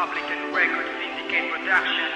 Republican Record Syndicate Production.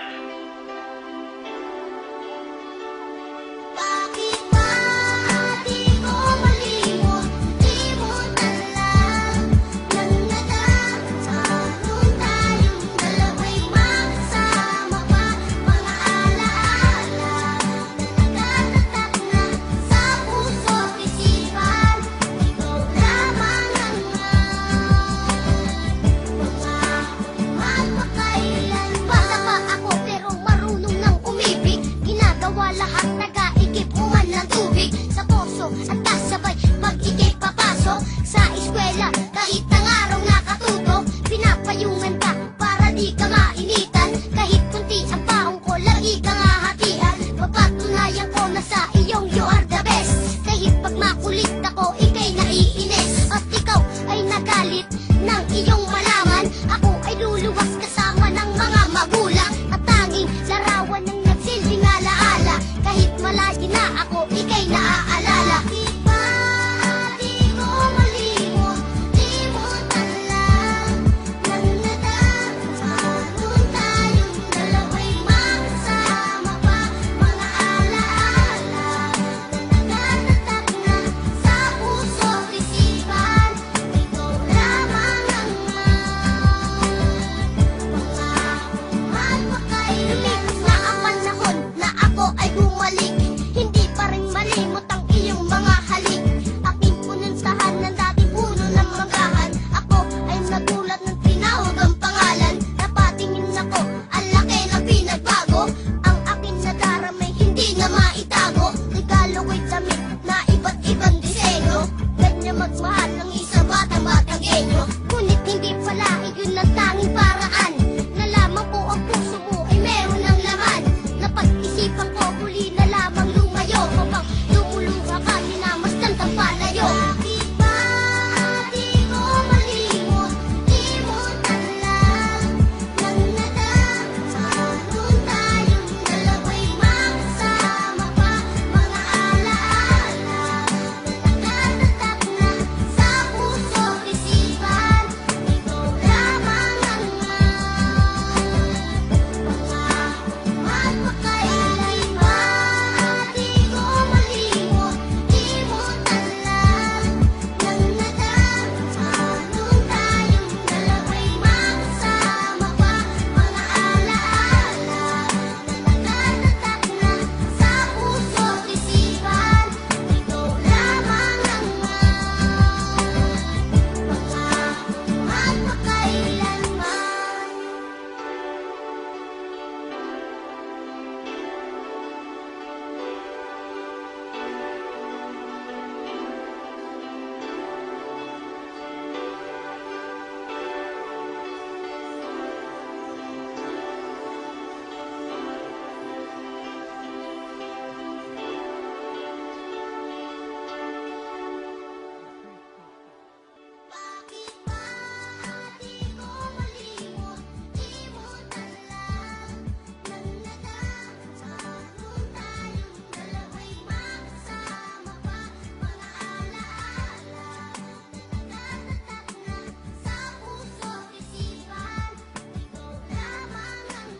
At kasabay pag-ikay papasok sa eskwela, kahit ang araw nakatuto, pinapayungan ka para di ka mainitan. Kahit kunti ang paong ko, lagi ka nga hatian. Mapatunayan ko na sa iyong you are the best. Kahit pag makulit ako, ikay naiinis. At ikaw ay nagalit ng iyong malaman, ako ay luluwas kasama ng mga magulang. At tanging larawan ng nagsilbing alaala, kahit malayo na ako, ikay naaalala. Magmahal ng isa batang-batang genyo, ngunit hindi pala iyon ang tanging paraan. Nalaman ko ang puso mo ay meron ng laman. Napag-isipan ko huli na lamang lumayo, habang lumuluha ka minamasdan kang palayo. Bakit ba di ko malimot, limutan lang nang nadama nung tayong dalawa'y makasama pa. Mga alaala na nagtatatak na sa puso't isipan, ikaw lamang ang magpakailanman. Di ko malimot, limutan lang nang nadama nung tayong dalawa'y makasama pa. Mga alaala na nagtatatak na sa puso't isipan, ikaw lamang ang magpakailanman. Bakit ba di ko malimot, limutan lang nang nadama nung tayong dalawa'y makasama pa. Mga alaala na nagtatatak na sa puso't isipan, ikaw lamang ang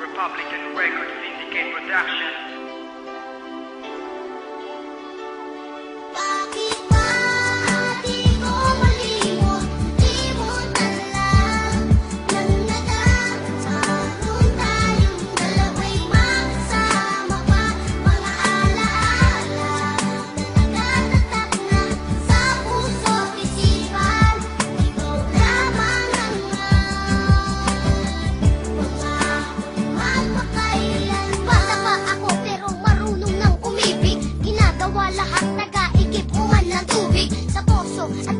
Republican Record Syndicate Production. Bakit ba di ko malimot, limutan lang nang nadama nung tayong dalawa'y makasama pa. Mga alaala na nagtatatak na sa puso't isipan, ikaw lamang ang magpakailanman. Bata pa ako pero marunong nang umibig, ginagawa lahat, nag-aigib uman ng tubig sa poso at